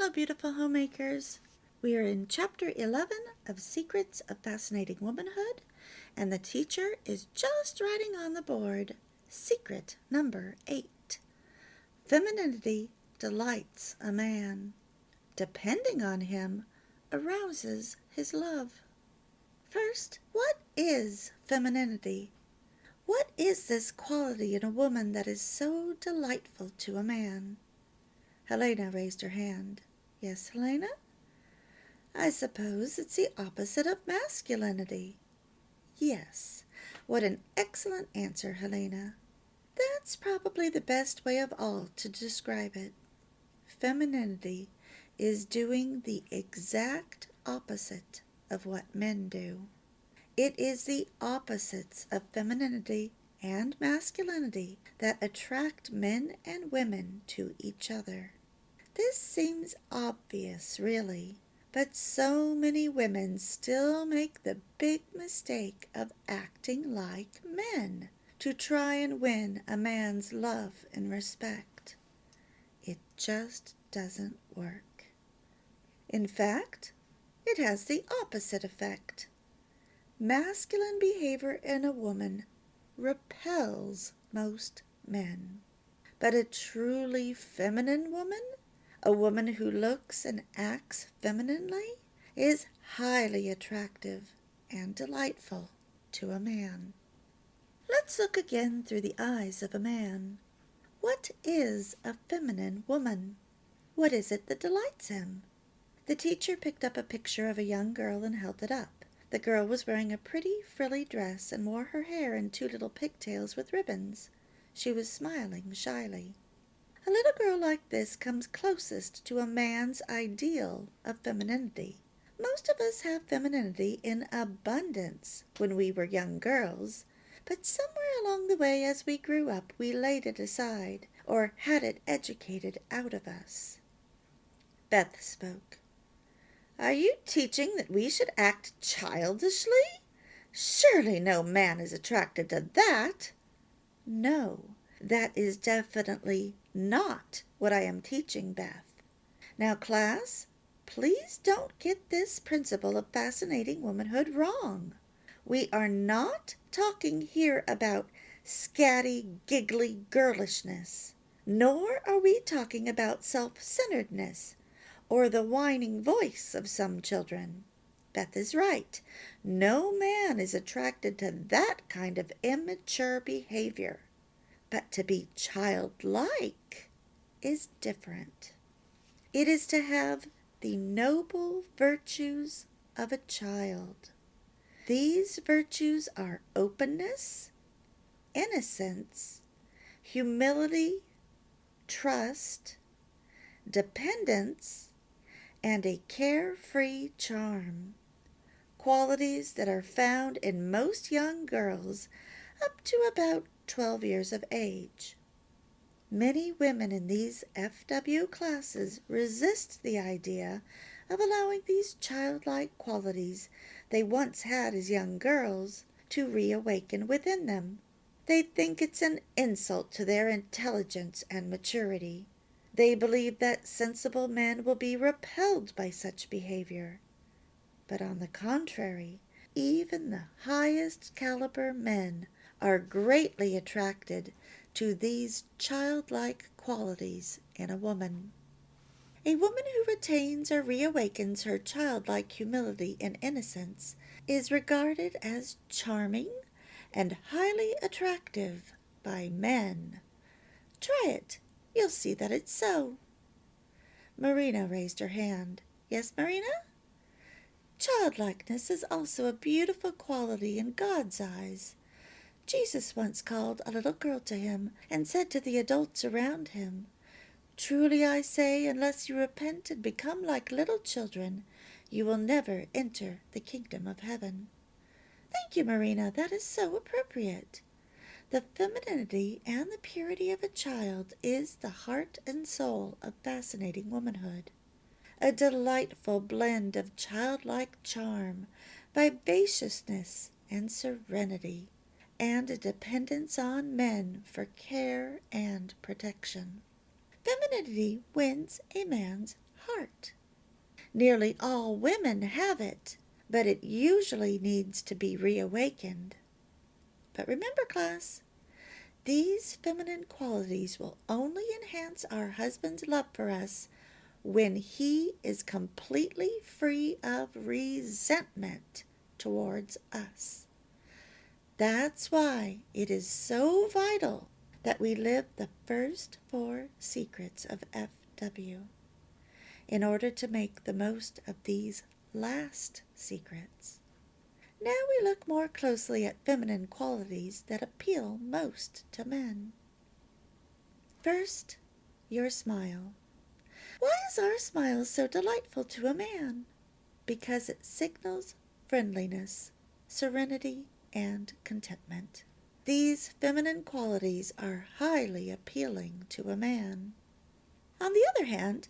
Hello, beautiful homemakers. We are in Chapter 11 of Secrets of Fascinating Womanhood, and the teacher is just writing on the board Secret number 8. Femininity delights a man. Depending on him arouses his love. First, what is femininity? What is this quality in a woman that is so delightful to a man? Helena raised her hand. Yes, Helena? I suppose it's the opposite of masculinity. Yes. What an excellent answer, Helena. That's probably the best way of all to describe it. Femininity is doing the exact opposite of what men do. It is the opposites of femininity and masculinity that attract men and women to each other. This seems obvious, really, but so many women still make the big mistake of acting like men to try and win a man's love and respect. It just doesn't work. In fact, it has the opposite effect. Masculine behavior in a woman repels most men, but a truly feminine woman, a woman who looks and acts femininely, is highly attractive and delightful to a man. Let's look again through the eyes of a man. What is a feminine woman? What is it that delights him? The teacher picked up a picture of a young girl and held it up. The girl was wearing a pretty frilly dress and wore her hair in 2 little pigtails with ribbons. She was smiling shyly. A little girl like this comes closest to a man's ideal of femininity. Most of us have femininity in abundance when we were young girls, but somewhere along the way as we grew up we laid it aside or had it educated out of us. Beth spoke. Are you teaching that we should act childishly? Surely no man is attracted to that. No, that is definitely not what I am teaching, Beth. Now, class, please don't get this principle of fascinating womanhood wrong. We are not talking here about scatty, giggly girlishness, nor are we talking about self-centeredness or the whining voice of some children. Beth is right. No man is attracted to that kind of immature behavior. But to be childlike is different. It is to have the noble virtues of a child. These virtues are openness, innocence, humility, trust, dependence, and a carefree charm, qualities that are found in most young girls up to about 12 years of age. Many women in these FW classes resist the idea of allowing these childlike qualities they once had as young girls to reawaken within them. They think it's an insult to their intelligence and maturity. They believe that sensible men will be repelled by such behavior. But on the contrary, even the highest caliber men are greatly attracted to these childlike qualities in a woman. A woman who retains or reawakens her childlike humility and innocence is regarded as charming and highly attractive by men. Try it. You'll see that it's so. Marina raised her hand. Yes, Marina? Childlikeness is also a beautiful quality in God's eyes. Jesus once called a little girl to him and said to the adults around him, Truly I say, unless you repent and become like little children, you will never enter the kingdom of heaven. Thank you, Marina. That is so appropriate. The femininity and the purity of a child is the heart and soul of fascinating womanhood. A delightful blend of childlike charm, vivaciousness, and serenity, and a dependence on men for care and protection. Femininity wins a man's heart. Nearly all women have it, but it usually needs to be reawakened. But remember, class, these feminine qualities will only enhance our husband's love for us when he is completely free of resentment towards us. That's why it is so vital that we live the first 4 secrets of FW in order to make the most of these last secrets. Now we look more closely at feminine qualities that appeal most to men. First, your smile. Why is our smile so delightful to a man? Because it signals friendliness, serenity, and contentment. These feminine qualities are highly appealing to a man. On the other hand,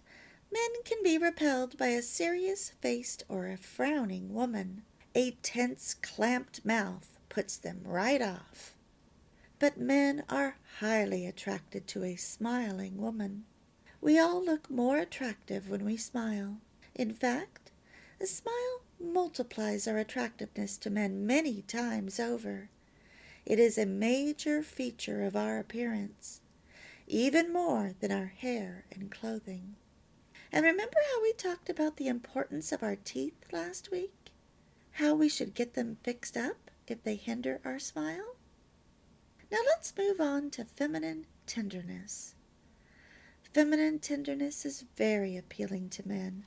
men can be repelled by a serious-faced or a frowning woman. A tense, clamped mouth puts them right off. But men are highly attracted to a smiling woman. We all look more attractive when we smile. In fact, a smile multiplies our attractiveness to men many times over. It is a major feature of our appearance, even more than our hair and clothing. And remember how we talked about the importance of our teeth last week? How we should get them fixed up if they hinder our smile? Now let's move on to feminine tenderness. Feminine tenderness is very appealing to men,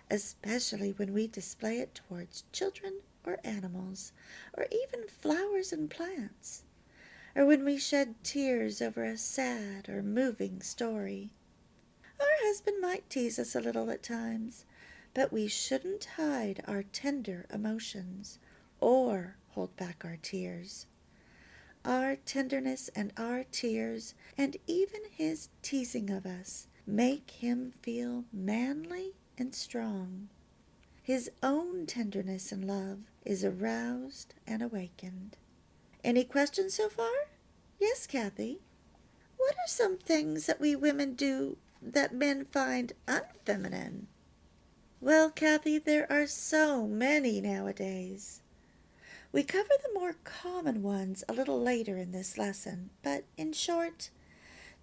especially when we display it towards children or animals, or even flowers and plants, or when we shed tears over a sad or moving story. Our husband might tease us a little at times, but we shouldn't hide our tender emotions or hold back our tears. Our tenderness and our tears, and even his teasing of us, make him feel manly and strong. His own tenderness and love is aroused and awakened. Any questions so far? Yes, Kathy. What are some things that we women do that men find unfeminine? Well, Kathy, there are so many nowadays. We cover the more common ones a little later in this lesson, but in short,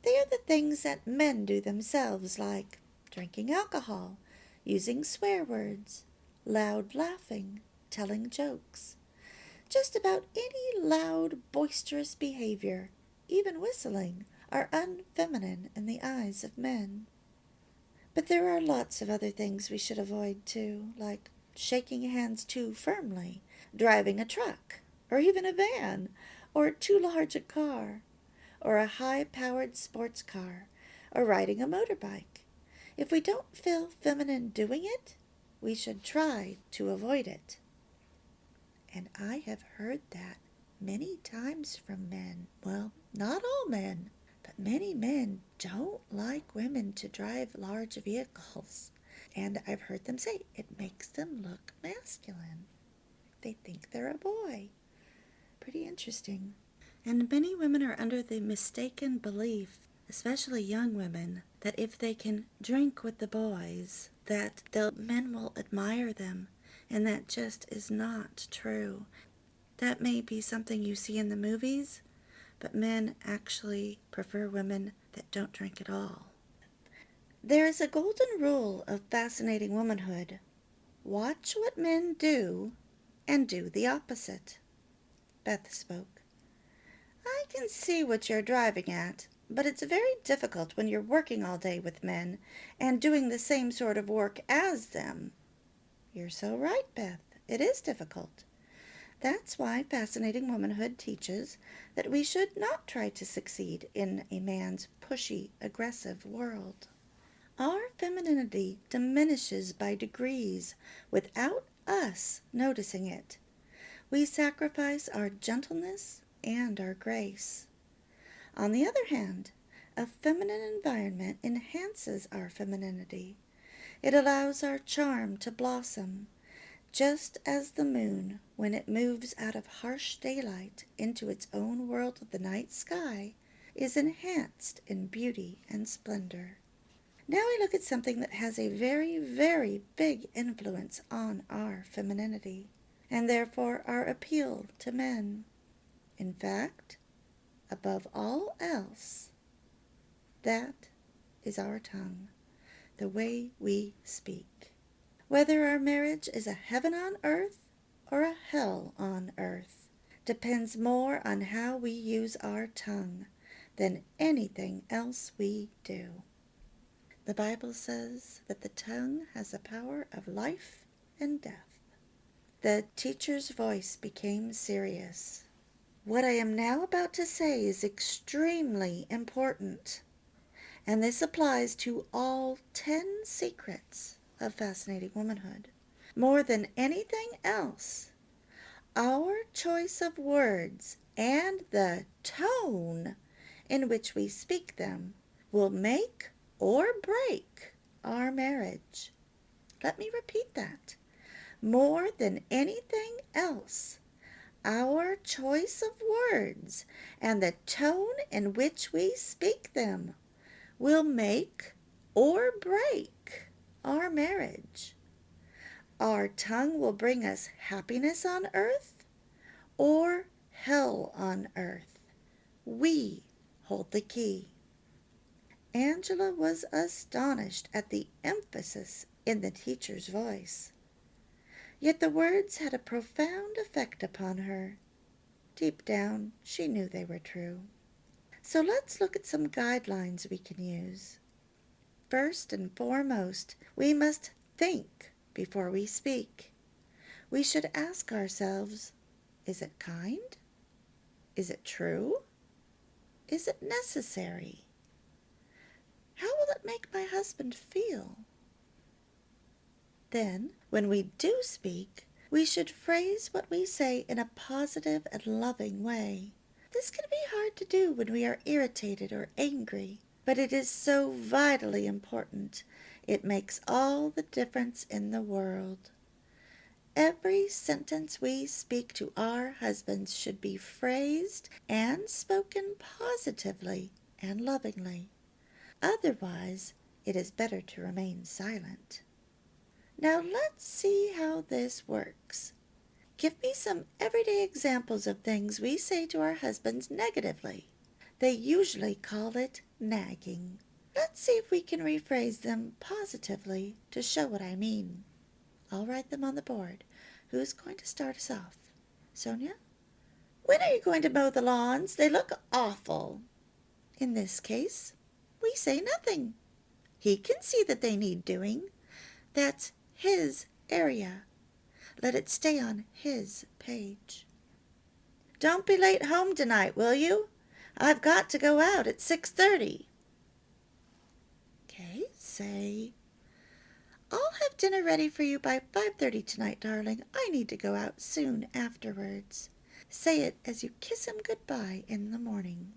they are the things that men do themselves, like drinking alcohol, using swear words, loud laughing, telling jokes. Just about any loud, boisterous behavior, even whistling, are unfeminine in the eyes of men. But there are lots of other things we should avoid too, like shaking hands too firmly, driving a truck, or even a van, or too large a car, or a high-powered sports car, or riding a motorbike. If we don't feel feminine doing it, we should try to avoid it. And I have heard that many times from men. Well, not all men, but many men don't like women to drive large vehicles. And I've heard them say it makes them look masculine. They think they're a boy. Pretty interesting. And many women are under the mistaken belief, especially young women, that if they can drink with the boys, that the men will admire them. And that just is not true. That may be something you see in the movies, but men actually prefer women that don't drink at all. There is a golden rule of fascinating womanhood. Watch what men do and do the opposite. Beth spoke. I can see what you're driving at, but it's very difficult when you're working all day with men and doing the same sort of work as them. You're so right, Beth. It is difficult. That's why Fascinating Womanhood teaches that we should not try to succeed in a man's pushy, aggressive world. Our femininity diminishes by degrees without us noticing it. We sacrifice our gentleness and our grace. On the other hand, a feminine environment enhances our femininity. It allows our charm to blossom, just as the moon, when it moves out of harsh daylight into its own world of the night sky, is enhanced in beauty and splendor. Now we look at something that has a very, very big influence on our femininity, and therefore our appeal to men. In fact, above all else, that is our tongue, the way we speak. Whether our marriage is a heaven on earth or a hell on earth depends more on how we use our tongue than anything else we do. The Bible says that the tongue has the power of life and death. The teacher's voice became serious. What I am now about to say is extremely important, and this applies to all 10 secrets of fascinating womanhood. More than anything else, our choice of words and the tone in which we speak them will make or break our marriage. Let me repeat that. More than anything else, our choice of words and the tone in which we speak them will make or break our marriage. Our tongue will bring us happiness on earth or hell on earth. We hold the key. Angela was astonished at the emphasis in the teacher's voice. Yet the words had a profound effect upon her. Deep down, she knew they were true. So let's look at some guidelines we can use. First and foremost, we must think before we speak. We should ask ourselves, is it kind? Is it true? Is it necessary? How will it make my husband feel? Then, when we do speak, we should phrase what we say in a positive and loving way. This can be hard to do when we are irritated or angry, but it is so vitally important. It makes all the difference in the world. Every sentence we speak to our husbands should be phrased and spoken positively and lovingly. Otherwise, it is better to remain silent. Now let's see how this works. Give me some everyday examples of things we say to our husbands negatively. They usually call it nagging. Let's see if we can rephrase them positively to show what I mean. I'll write them on the board. Who's going to start us off? Sonia? When are you going to mow the lawns? They look awful. In this case, we say nothing. He can see that they need doing. That's his area. Let it stay on his page. Don't be late home tonight, will you? I've got to go out at 6:30. Okay, say, I'll have dinner ready for you by 5:30 tonight, darling. I need to go out soon afterwards. Say it as you kiss him goodbye in the morning.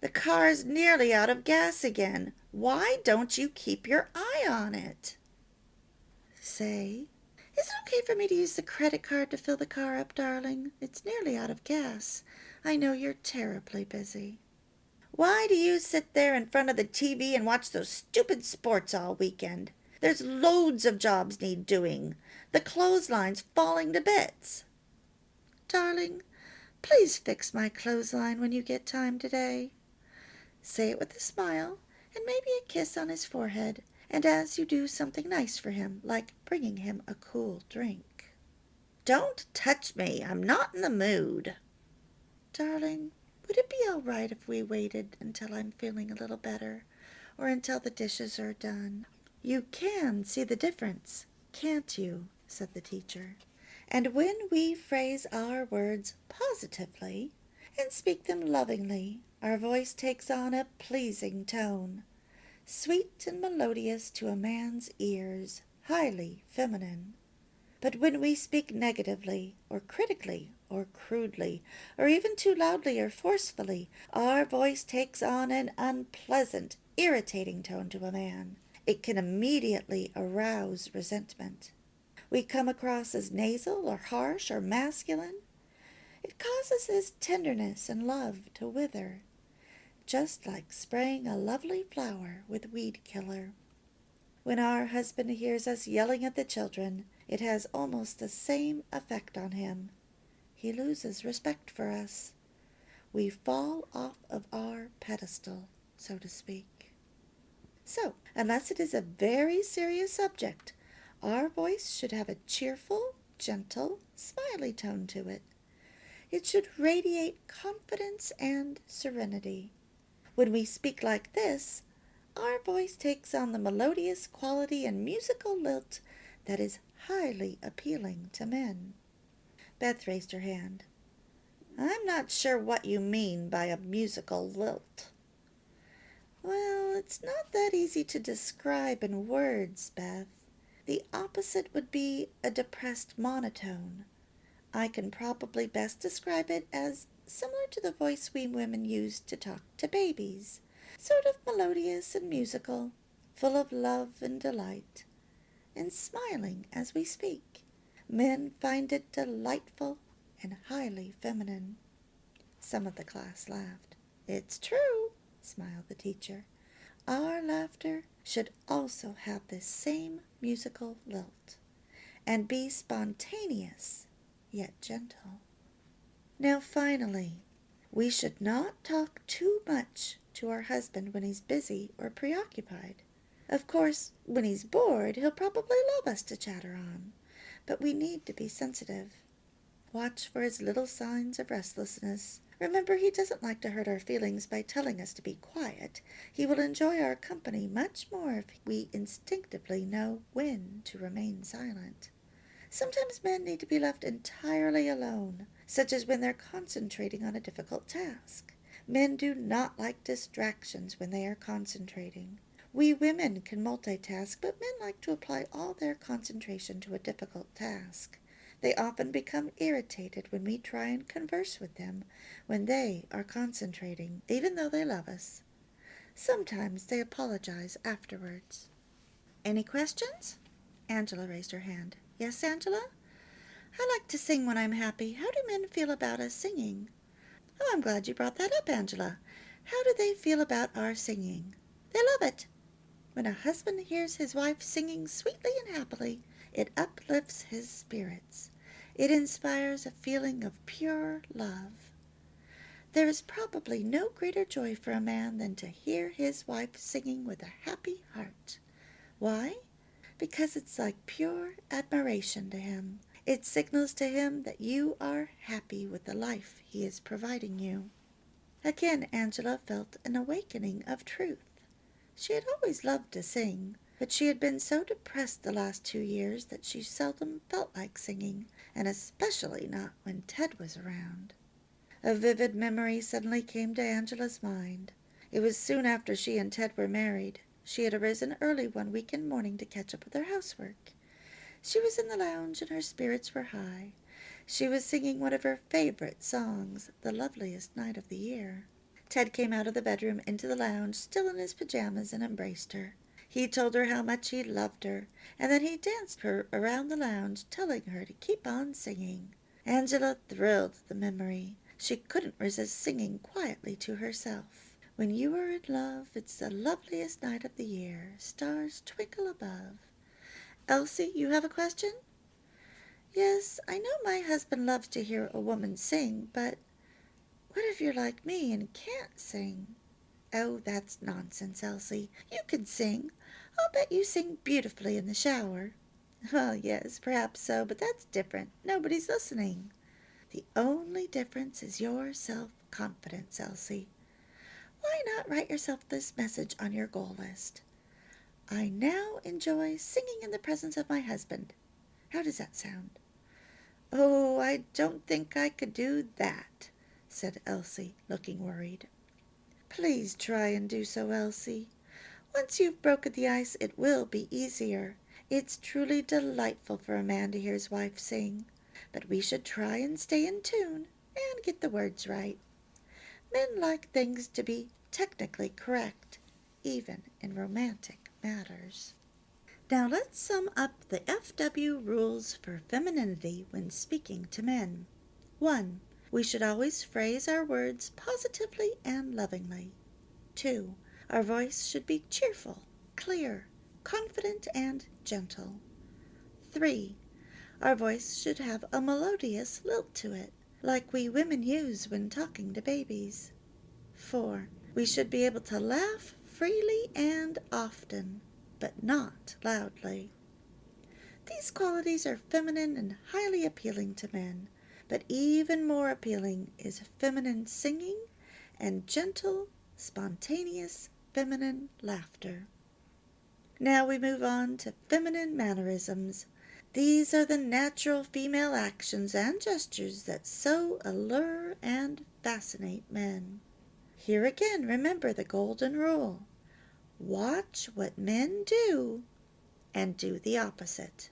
The car's nearly out of gas again. Why don't you keep your eye on it? Say, is it okay for me to use the credit card to fill the car up, darling? It's nearly out of gas. I know you're terribly busy. Why do you sit there in front of the TV and watch those stupid sports all weekend? There's loads of jobs need doing. The clothesline's falling to bits. Darling, please fix my clothesline when you get time today. Say it with a smile and maybe a kiss on his forehead, and as you do something nice for him, like bringing him a cool drink. Don't touch me. I'm not in the mood. Darling, would it be all right if we waited until I'm feeling a little better, or until the dishes are done? You can see the difference, can't you? Said the teacher. And when we phrase our words positively and speak them lovingly, our voice takes on a pleasing tone, sweet and melodious to a man's ears, highly feminine. But when we speak negatively, or critically, or crudely, or even too loudly or forcefully, our voice takes on an unpleasant, irritating tone to a man. It can immediately arouse resentment. We come across as nasal or harsh or masculine. It causes his tenderness and love to wither, just like spraying a lovely flower with weed killer. When our husband hears us yelling at the children, it has almost the same effect on him. He loses respect for us. We fall off of our pedestal, so to speak. So, unless it is a very serious subject, our voice should have a cheerful, gentle, smiley tone to it. It should radiate confidence and serenity. When we speak like this, our voice takes on the melodious quality and musical lilt that is highly appealing to men. Beth raised her hand. I'm not sure what you mean by a musical lilt. Well, it's not that easy to describe in words, Beth. The opposite would be a depressed monotone. I can probably best describe it as similar to the voice we women use to talk to babies, sort of melodious and musical, full of love and delight, and smiling as we speak. Men find it delightful and highly feminine. Some of the class laughed. It's true, smiled the teacher. Our laughter should also have this same musical lilt, and be spontaneous, yet gentle. Now finally, we should not talk too much to our husband when he's busy or preoccupied. Of course, when he's bored, he'll probably love us to chatter on, but we need to be sensitive. Watch for his little signs of restlessness. Remember, he doesn't like to hurt our feelings by telling us to be quiet. He will enjoy our company much more if we instinctively know when to remain silent. Sometimes men need to be left entirely alone, such as when they're concentrating on a difficult task. Men do not like distractions when they are concentrating. We women can multitask, but men like to apply all their concentration to a difficult task. They often become irritated when we try and converse with them when they are concentrating, even though they love us. Sometimes they apologize afterwards. Any questions? Angela raised her hand. Yes, Angela? I like to sing when I'm happy. How do men feel about us singing? Oh, I'm glad you brought that up, Angela. How do they feel about our singing? They love it. When a husband hears his wife singing sweetly and happily, it uplifts his spirits. It inspires a feeling of pure love. There is probably no greater joy for a man than to hear his wife singing with a happy heart. Why? Because it's like pure admiration to him. It signals to him that you are happy with the life he is providing you. Again, Angela felt an awakening of truth. She had always loved to sing, but she had been so depressed the last 2 years that she seldom felt like singing, and especially not when Ted was around. A vivid memory suddenly came to Angela's mind. It was soon after she and Ted were married. She had arisen early one weekend morning to catch up with her housework. She was in the lounge and her spirits were high. She was singing one of her favorite songs, The Loveliest Night of the Year. Ted came out of the bedroom into the lounge, still in his pajamas, and embraced her. He told her how much he loved her, and then he danced her around the lounge, telling her to keep on singing. Angela thrilled at the memory. She couldn't resist singing quietly to herself. When you are in love, it's the loveliest night of the year. Stars twinkle above. Elsie, you have a question? Yes, I know my husband loves to hear a woman sing, but what if you're like me and can't sing? Oh, that's nonsense, Elsie. You can sing. I'll bet you sing beautifully in the shower. Well, yes, perhaps so, but that's different. Nobody's listening. The only difference is your self-confidence, Elsie. Why not write yourself this message on your goal list? I now enjoy singing in the presence of my husband. How does that sound? Oh, I don't think I could do that, said Elsie, looking worried. Please try and do so, Elsie. Once you've broken the ice, it will be easier. It's truly delightful for a man to hear his wife sing, but we should try and stay in tune and get the words right. Men like things to be technically correct, even in romantic matters. Now let's sum up the FW rules for femininity when speaking to men. 1. We should always phrase our words positively and lovingly. 2. Our voice should be cheerful, clear, confident and gentle. 3. Our voice should have a melodious lilt to it, like we women use when talking to babies. 4. We should be able to laugh freely and often, but not loudly. These qualities are feminine and highly appealing to men, but even more appealing is feminine singing and gentle, spontaneous feminine laughter. Now we move on to feminine mannerisms. These are the natural female actions and gestures that so allure and fascinate men. Here again, remember the golden rule. Watch what men do and do the opposite.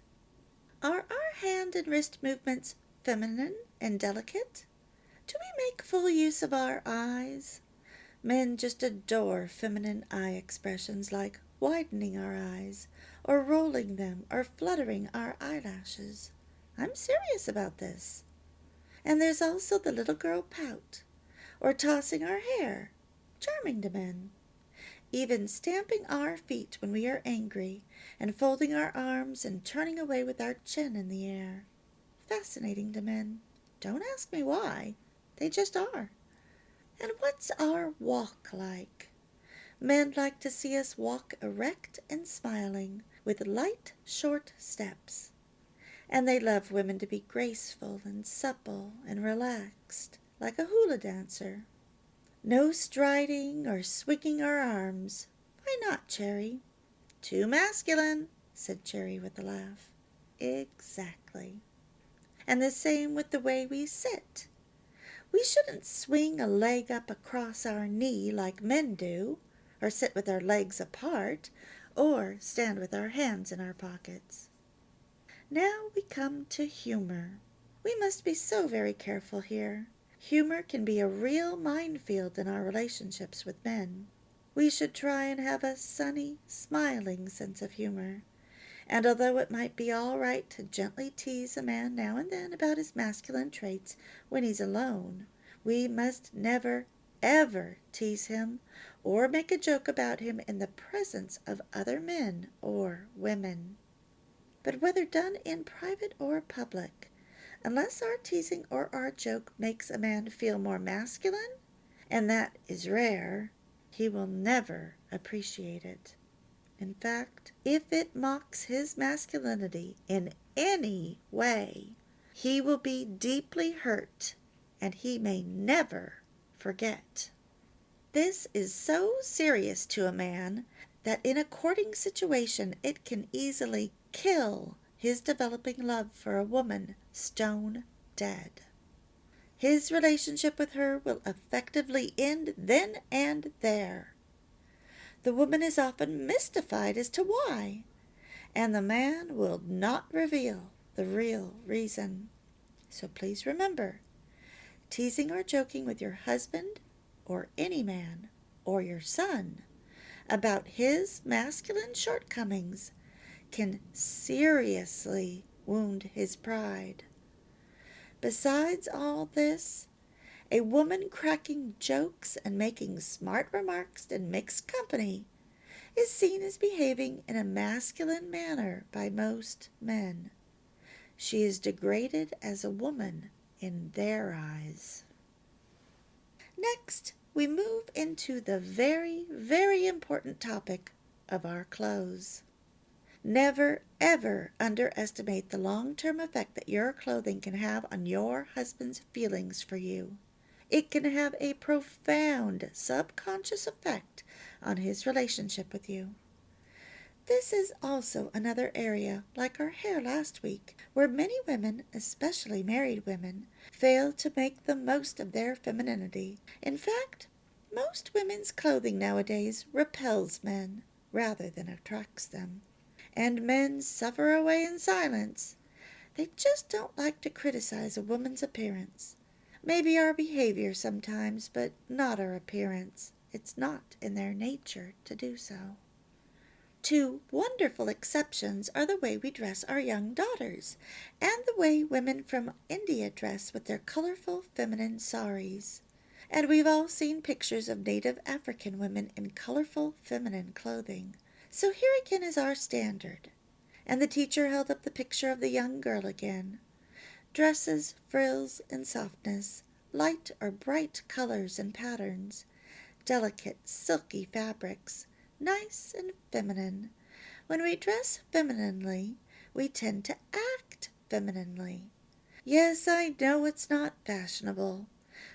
Are our hand and wrist movements feminine and delicate? Do we make full use of our eyes? Men just adore feminine eye expressions like widening our eyes, or rolling them, or fluttering our eyelashes. I'm serious about this. And there's also the little girl pout, or tossing our hair, charming to men. Even stamping our feet when we are angry, and folding our arms and turning away with our chin in the air. Fascinating to men. Don't ask me why. They just are. And what's our walk like? Men like to see us walk erect and smiling, with light, short steps. And they love women to be graceful and supple and relaxed, like a hula dancer. No striding or swinging our arms. Why not, Cherry? Too masculine, said Cherry with a laugh. Exactly. And the same with the way we sit. We shouldn't swing a leg up across our knee like men do, or sit with our legs apart, or stand with our hands in our pockets. Now we come to humor. We must be so very careful here. Humor can be a real minefield in our relationships with men. We should try and have a sunny, smiling sense of humor. And although it might be all right to gently tease a man now and then about his masculine traits when he's alone, we must never, ever tease him or make a joke about him in the presence of other men or women. But whether done in private or public, unless our teasing or our joke makes a man feel more masculine, and that is rare, he will never appreciate it. In fact, if it mocks his masculinity in any way, he will be deeply hurt, and he may never forget. This is so serious to a man that in a courting situation it can easily kill his developing love for a woman stone dead. His relationship with her will effectively end then and there. The woman is often mystified as to why, and the man will not reveal the real reason. So please remember, teasing or joking with your husband or any man or your son about his masculine shortcomings can seriously wound his pride. Besides all this, a woman cracking jokes and making smart remarks in mixed company is seen as behaving in a masculine manner by most men. She is degraded as a woman in their eyes. Next, we move into the very, very important topic of our clothes. Never, ever underestimate the long-term effect that your clothing can have on your husband's feelings for you. It can have a profound subconscious effect on his relationship with you. This is also another area, like our hair last week, where many women, especially married women, fail to make the most of their femininity. In fact, most women's clothing nowadays repels men rather than attracts them. And men suffer away in silence. They just don't like to criticize a woman's appearance. Maybe our behavior sometimes, but not our appearance. It's not in their nature to do so. Two wonderful exceptions are the way we dress our young daughters, and the way women from India dress with their colorful feminine saris. And we've all seen pictures of native African women in colorful feminine clothing. So here again is our standard. And the teacher held up the picture of the young girl again. Dresses, frills, and softness, light or bright colors and patterns, delicate, silky fabrics, nice and feminine. When we dress femininely, we tend to act femininely. Yes, I know it's not fashionable,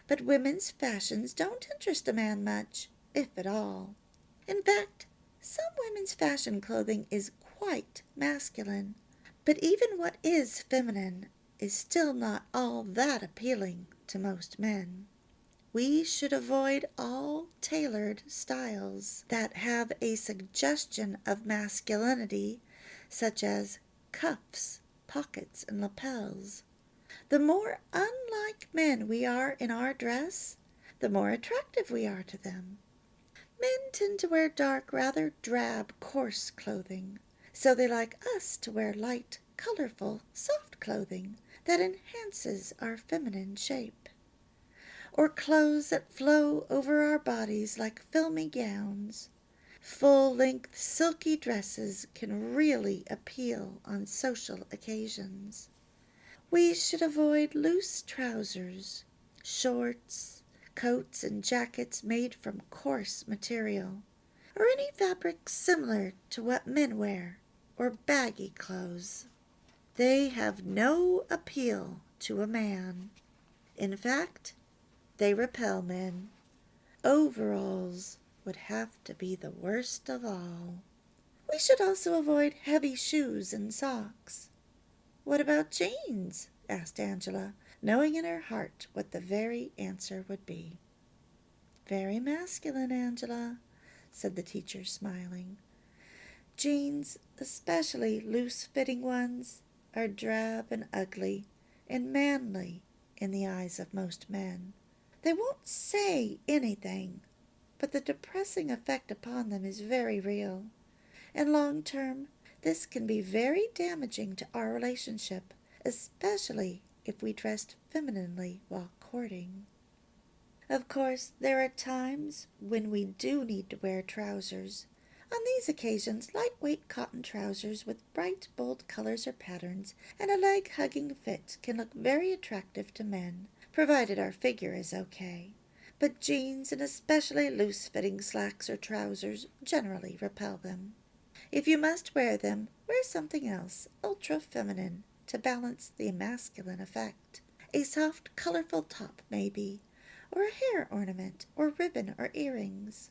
but women's fashions don't interest a man much, if at all. In fact, some women's fashion clothing is quite masculine, but even what is feminine is still not all that appealing to most men. We should avoid all tailored styles that have a suggestion of masculinity, such as cuffs, pockets, and lapels. The more unlike men we are in our dress, the more attractive we are to them. Men tend to wear dark, rather drab, coarse clothing, so they like us to wear light, colorful, soft clothing that enhances our feminine shape, or clothes that flow over our bodies like filmy gowns. Full-length silky dresses can really appeal on social occasions. We should avoid loose trousers, shorts, coats and jackets made from coarse material, or any fabric similar to what men wear, or baggy clothes. They have no appeal to a man. In fact, they repel men. Overalls would have to be the worst of all. We should also avoid heavy shoes and socks. What about jeans? Asked Angela, knowing in her heart what the very answer would be. Very masculine, Angela, said the teacher, smiling. Jeans, especially loose-fitting ones, are drab and ugly and manly in the eyes of most men. They won't say anything, but the depressing effect upon them is very real, and long-term this can be very damaging to our relationship, especially if we dressed femininely while courting. Of course, there are times when we do need to wear trousers. On these occasions, lightweight cotton trousers with bright, bold colors or patterns and a leg-hugging fit can look very attractive to men, provided our figure is okay. But jeans and especially loose-fitting slacks or trousers generally repel them. If you must wear them, wear something else, ultra-feminine, to balance the masculine effect. A soft, colorful top, maybe, or a hair ornament, or ribbon or earrings.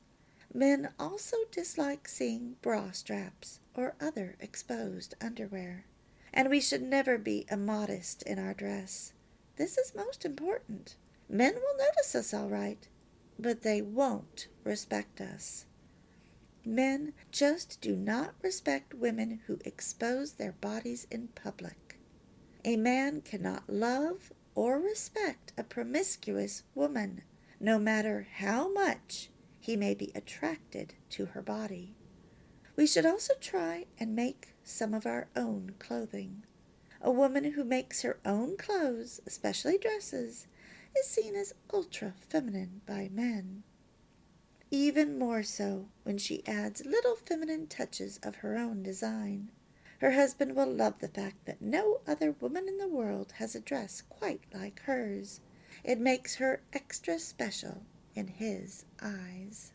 Men also dislike seeing bra straps or other exposed underwear. And we should never be immodest in our dress. This is most important. Men will notice us all right, but they won't respect us. Men just do not respect women who expose their bodies in public. A man cannot love or respect a promiscuous woman, no matter how much he may be attracted to her body. We should also try and make some of our own clothing. A woman who makes her own clothes, especially dresses, is seen as ultra-feminine by men. Even more so when she adds little feminine touches of her own design. Her husband will love the fact that no other woman in the world has a dress quite like hers. It makes her extra special in his eyes.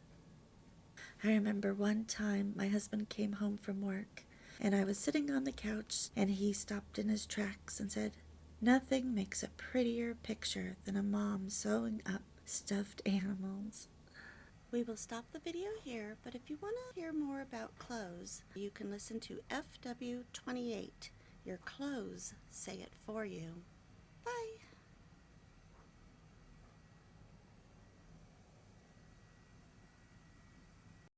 I remember one time my husband came home from work, and I was sitting on the couch, and he stopped in his tracks and said, "Nothing makes a prettier picture than a mom sewing up stuffed animals." We will stop the video here, but if you want to hear more about clothes, you can listen to FW28. Your clothes say it for you.